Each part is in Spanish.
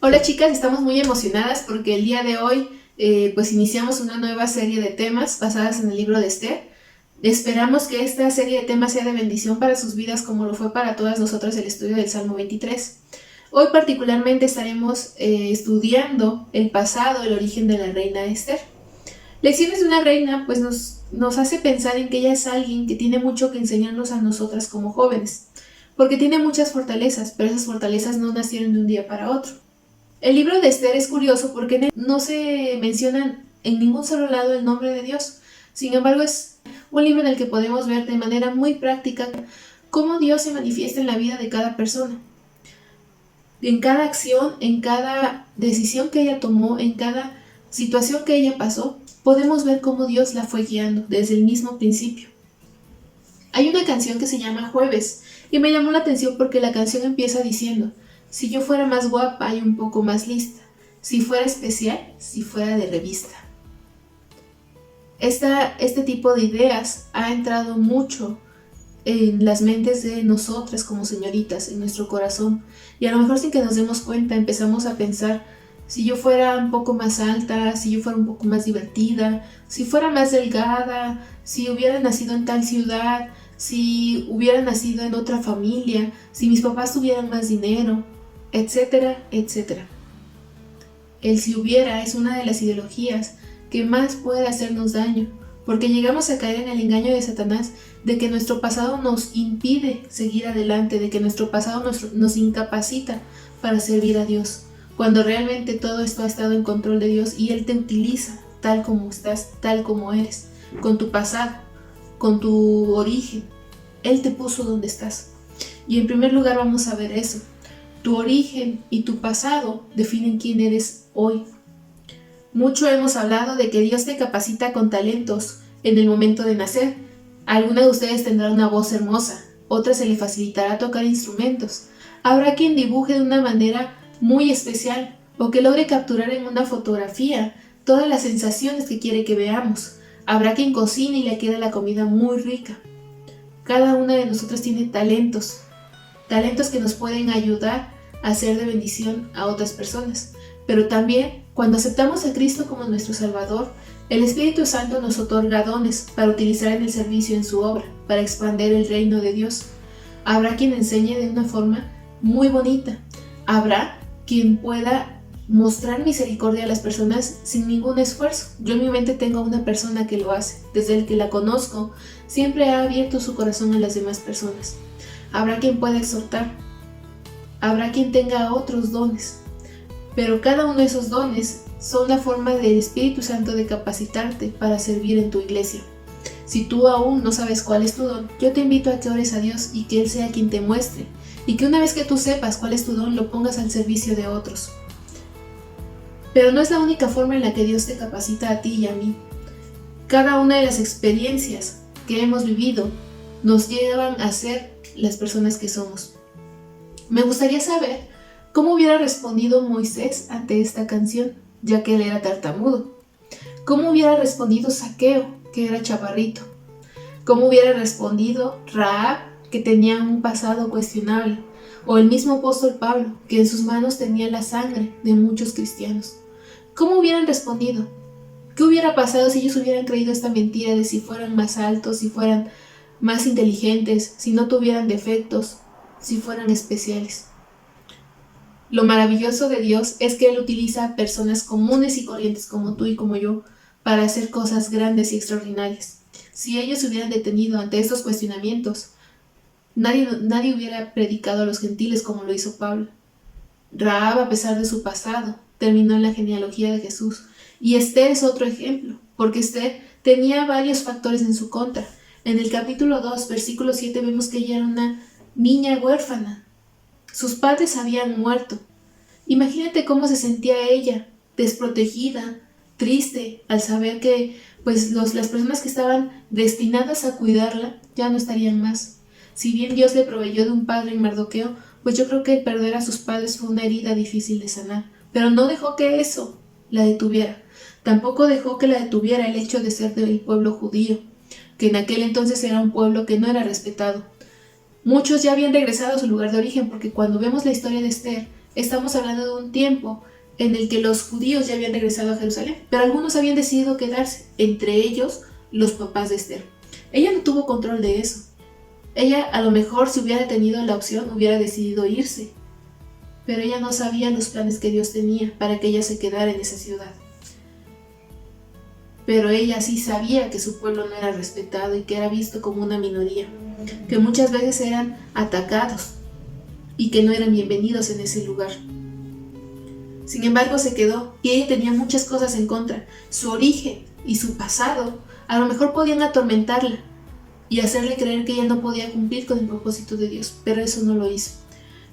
Hola chicas, estamos muy emocionadas porque el día de hoy pues iniciamos una nueva serie de temas basadas en el libro de Esther. Esperamos que esta serie de temas sea de bendición para sus vidas como lo fue para todas nosotras el estudio del Salmo 23. Hoy particularmente estaremos estudiando el pasado, el origen de la reina Esther. Lecciones de una reina pues nos hace pensar en que ella es alguien que tiene mucho que enseñarnos a nosotras como jóvenes, porque tiene muchas fortalezas, pero esas fortalezas no nacieron de un día para otro. El libro de Esther es curioso porque no se menciona en ningún solo lado el nombre de Dios. Sin embargo, es un libro en el que podemos ver de manera muy práctica cómo Dios se manifiesta en la vida de cada persona. En cada acción, en cada decisión que ella tomó, en cada situación que ella pasó, podemos ver cómo Dios la fue guiando desde el mismo principio. Hay una canción que se llama Jueves y me llamó la atención porque la canción empieza diciendo: si yo fuera más guapa y un poco más lista, si fuera especial, si fuera de revista. Este tipo de ideas ha entrado mucho en las mentes de nosotras como señoritas, en nuestro corazón, y a lo mejor sin que nos demos cuenta empezamos a pensar: si yo fuera un poco más alta, si yo fuera un poco más divertida, si fuera más delgada, si hubiera nacido en tal ciudad, si hubiera nacido en otra familia, si mis papás tuvieran más dinero, etcétera, etcétera. El si hubiera es una de las ideologías que más puede hacernos daño, porque llegamos a caer en el engaño de Satanás de que nuestro pasado nos impide seguir adelante, de que nuestro pasado nos incapacita para servir a Dios, cuando realmente todo esto ha estado en control de Dios y Él te utiliza tal como estás, tal como eres, con tu pasado, con tu origen. Él te puso donde estás. Y en primer lugar vamos a ver eso. Tu origen y tu pasado definen quién eres hoy. Mucho hemos hablado de que Dios te capacita con talentos en el momento de nacer. Alguna de ustedes tendrá una voz hermosa, otra se le facilitará tocar instrumentos. Habrá quien dibuje de una manera muy especial o que logre capturar en una fotografía todas las sensaciones que quiere que veamos. Habrá quien cocine y le quede la comida muy rica. Cada una de nosotras tiene talentos que nos pueden ayudar a ser de bendición a otras personas. Pero también, cuando aceptamos a Cristo como nuestro Salvador, el Espíritu Santo nos otorga dones para utilizar en el servicio en su obra, para expandir el reino de Dios. Habrá quien enseñe de una forma muy bonita. Habrá quien pueda mostrar misericordia a las personas sin ningún esfuerzo. Yo en mi mente tengo a una persona que lo hace. Desde el que la conozco, siempre ha abierto su corazón a las demás personas. Habrá quien pueda exhortar. Habrá quien tenga otros dones. Pero cada uno de esos dones son la forma del Espíritu Santo de capacitarte para servir en tu iglesia. Si tú aún no sabes cuál es tu don, yo te invito a que ores a Dios y que Él sea quien te muestre. Y que una vez que tú sepas cuál es tu don, lo pongas al servicio de otros. Pero no es la única forma en la que Dios te capacita a ti y a mí. Cada una de las experiencias que hemos vivido nos llevan a ser las personas que somos. Me gustaría saber cómo hubiera respondido Moisés ante esta canción, ya que él era tartamudo. ¿Cómo hubiera respondido Zaqueo, que era chaparrito? ¿Cómo hubiera respondido Rahab, que tenía un pasado cuestionable? O el mismo apóstol Pablo, que en sus manos tenía la sangre de muchos cristianos. ¿Cómo hubieran respondido? ¿Qué hubiera pasado si ellos hubieran creído esta mentira de si fueran más altos, si fueran más inteligentes, si no tuvieran defectos, si fueran especiales? Lo maravilloso de Dios es que Él utiliza a personas comunes y corrientes como tú y como yo para hacer cosas grandes y extraordinarias. Si ellos se hubieran detenido ante estos cuestionamientos, nadie hubiera predicado a los gentiles como lo hizo Pablo. Rahab, a pesar de su pasado, terminó en la genealogía de Jesús. Y Esther es otro ejemplo, porque Esther tenía varios factores en su contra. En el capítulo 2, versículo 7, vemos que ella era una niña huérfana. Sus padres habían muerto. Imagínate cómo se sentía ella, desprotegida, triste, al saber que las personas que estaban destinadas a cuidarla ya no estarían más. Si bien Dios le proveyó de un padre en Mardoqueo, pues yo creo que el perder a sus padres fue una herida difícil de sanar. Pero no dejó que eso la detuviera. Tampoco dejó que la detuviera el hecho de ser del pueblo judío, que en aquel entonces era un pueblo que no era respetado. Muchos ya habían regresado a su lugar de origen, porque cuando vemos la historia de Esther, Estamos hablando de un tiempo en el que los judíos ya habían regresado a Jerusalén, pero algunos habían decidido quedarse, entre ellos los papás de Esther. Ella no tuvo control de eso. Ella a lo mejor, si hubiera tenido la opción, hubiera decidido irse, pero ella no sabía los planes que Dios tenía para que ella se quedara en esa ciudad. Pero ella sí sabía que su pueblo no era respetado y que era visto como una minoría, que muchas veces eran atacados y que no eran bienvenidos en ese lugar. Sin embargo, se quedó y ella tenía muchas cosas en contra. Su origen y su pasado a lo mejor podían atormentarla y hacerle creer que ella no podía cumplir con el propósito de Dios, pero eso no lo hizo.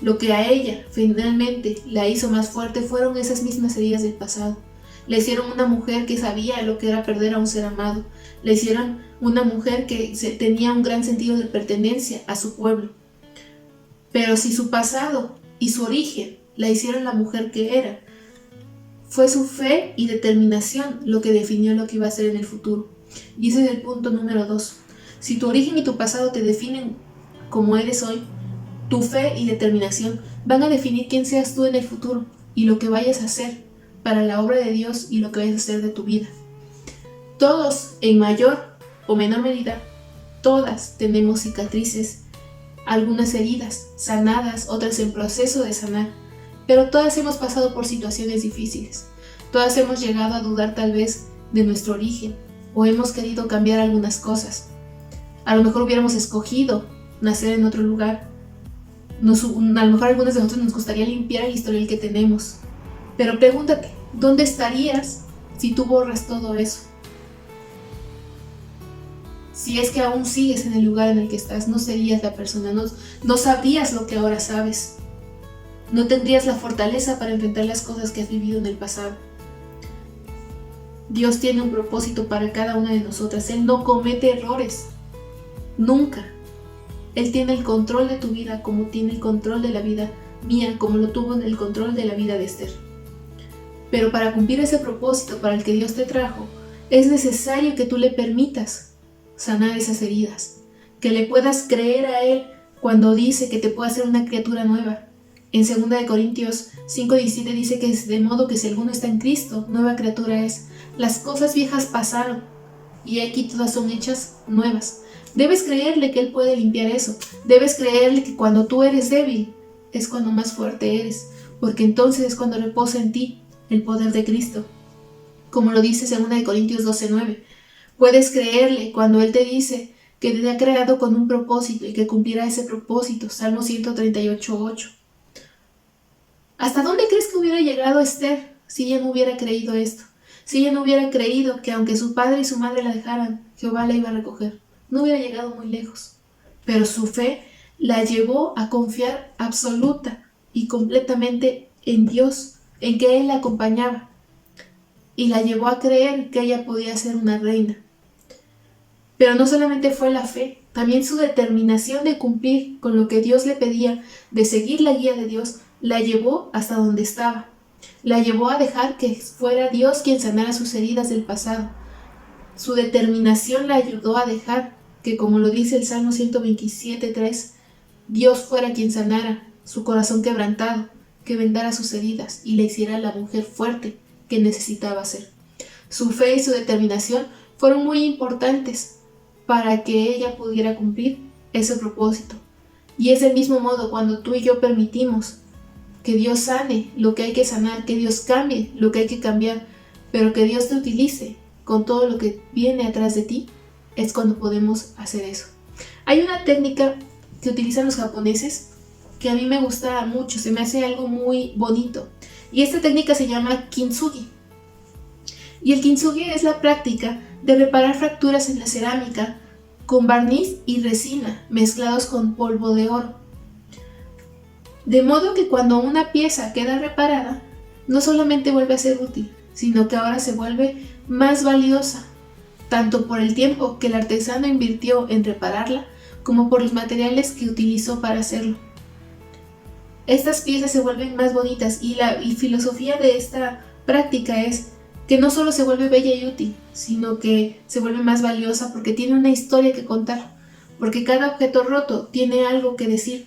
Lo que a ella finalmente la hizo más fuerte fueron esas mismas heridas del pasado. La hicieron una mujer que sabía lo que era perder a un ser amado. La hicieron una mujer que tenía un gran sentido de pertenencia a su pueblo. Pero si su pasado y su origen la hicieron la mujer que era, fue su fe y determinación lo que definió lo que iba a ser en el futuro. Y ese es el punto número 2. Si tu origen y tu pasado te definen como eres hoy, tu fe y determinación van a definir quién seas tú en el futuro y lo que vayas a hacer para la obra de Dios y lo que vayas a hacer de tu vida. Todos, en mayor o menor medida, todas tenemos cicatrices, algunas heridas sanadas, otras en proceso de sanar, pero todas hemos pasado por situaciones difíciles. Todas hemos llegado a dudar tal vez de nuestro origen o hemos querido cambiar algunas cosas. A lo mejor hubiéramos escogido nacer en otro lugar. A lo mejor a algunos de nosotros nos gustaría limpiar el historial que tenemos. Pero pregúntate, ¿dónde estarías si tú borras todo eso? Si es que aún sigues en el lugar en el que estás, no serías la persona, no sabrías lo que ahora sabes. No tendrías la fortaleza para enfrentar las cosas que has vivido en el pasado. Dios tiene un propósito para cada una de nosotras. Él no comete errores. Nunca. Él tiene el control de tu vida como tiene el control de la vida mía, como lo tuvo en el control de la vida de Esther. Pero para cumplir ese propósito para el que Dios te trajo, es necesario que tú le permitas sanar esas heridas, que le puedas creer a Él cuando dice que te puede hacer una criatura nueva. En 2 Corintios 5:17 dice que es de modo que si alguno está en Cristo, nueva criatura es. Las cosas viejas pasaron y aquí todas son hechas nuevas. Debes creerle que Él puede limpiar eso. Debes creerle que cuando tú eres débil es cuando más fuerte eres, porque entonces es cuando reposa en ti el poder de Cristo. Como lo dice 2 Corintios 12:9. Puedes creerle cuando Él te dice que te ha creado con un propósito y que cumplirá ese propósito. Salmo 138:8. ¿Hasta dónde crees que hubiera llegado Esther si ella no hubiera creído esto? Si ella no hubiera creído que aunque su padre y su madre la dejaran, Jehová la iba a recoger. No hubiera llegado muy lejos. Pero su fe la llevó a confiar absoluta y completamente en Dios, en que Él la acompañaba. Y la llevó a creer que ella podía ser una reina. Pero no solamente fue la fe, también su determinación de cumplir con lo que Dios le pedía, de seguir la guía de Dios, la llevó hasta donde estaba. La llevó a dejar que fuera Dios quien sanara sus heridas del pasado. Su determinación la ayudó a dejar que, como lo dice el Salmo 127:3, Dios fuera quien sanara su corazón quebrantado, que vendara sus heridas y le hiciera la mujer fuerte que necesitaba ser. Su fe y su determinación fueron muy importantes para que ella pudiera cumplir ese propósito. Y es del mismo modo cuando tú y yo permitimos que Dios sane lo que hay que sanar, que Dios cambie lo que hay que cambiar, pero que Dios te utilice con todo lo que viene atrás de ti, es cuando podemos hacer eso. Hay una técnica que utilizan los japoneses que a mí me gusta mucho, se me hace algo muy bonito, y esta técnica se llama kintsugi. Y el kintsugi es la práctica de reparar fracturas en la cerámica con barniz y resina mezclados con polvo de oro. De modo que cuando una pieza queda reparada, no solamente vuelve a ser útil, sino que ahora se vuelve más valiosa, tanto por el tiempo que el artesano invirtió en repararla, como por los materiales que utilizó para hacerlo. Estas piezas se vuelven más bonitas y la filosofía de esta práctica es que no solo se vuelve bella y útil, sino que se vuelve más valiosa porque tiene una historia que contar, porque cada objeto roto tiene algo que decir.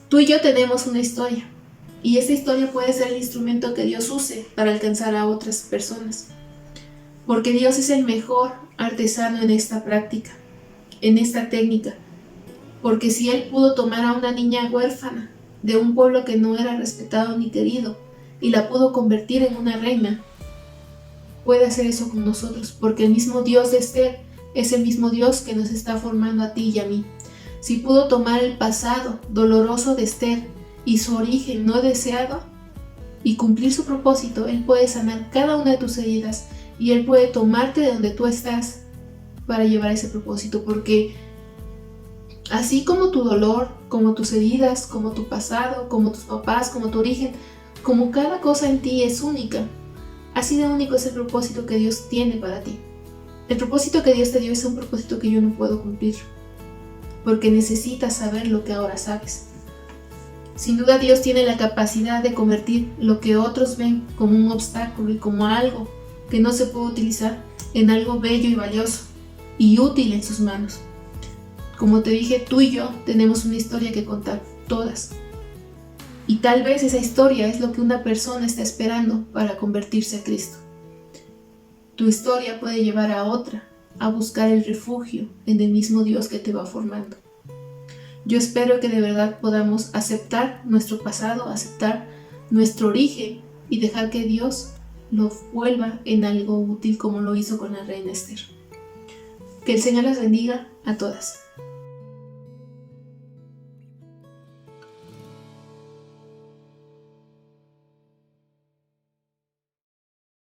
Tú y yo tenemos una historia, Y esta historia puede ser el instrumento que Dios use para alcanzar a otras personas. Porque Dios es el mejor artesano en esta práctica, en esta técnica. Porque si Él pudo tomar a una niña huérfana de un pueblo que no era respetado ni querido y la pudo convertir en una reina, puede hacer eso con nosotros, porque el mismo Dios de Esther es el mismo Dios que nos está formando a ti y a mí. Si pudo tomar el pasado doloroso de Esther y su origen no deseado y cumplir su propósito, Él puede sanar cada una de tus heridas y Él puede tomarte de donde tú estás para llevar ese propósito, porque así como tu dolor, como tus heridas, como tu pasado, como tus papás, como tu origen, como cada cosa en ti es única, así de único es el propósito que Dios tiene para ti. El propósito que Dios te dio es un propósito que yo no puedo cumplir, porque necesitas saber lo que ahora sabes. Sin duda Dios tiene la capacidad de convertir lo que otros ven como un obstáculo y como algo que no se puede utilizar en algo bello y valioso y útil en sus manos. Como te dije, tú y yo tenemos una historia que contar, todas. Y tal vez esa historia es lo que una persona está esperando para convertirse a Cristo. Tu historia puede llevar a otra a buscar el refugio en el mismo Dios que te va formando. Yo espero que de verdad podamos aceptar nuestro pasado, aceptar nuestro origen y dejar que Dios lo vuelva en algo útil como lo hizo con la reina Esther. Que el Señor las bendiga a todas.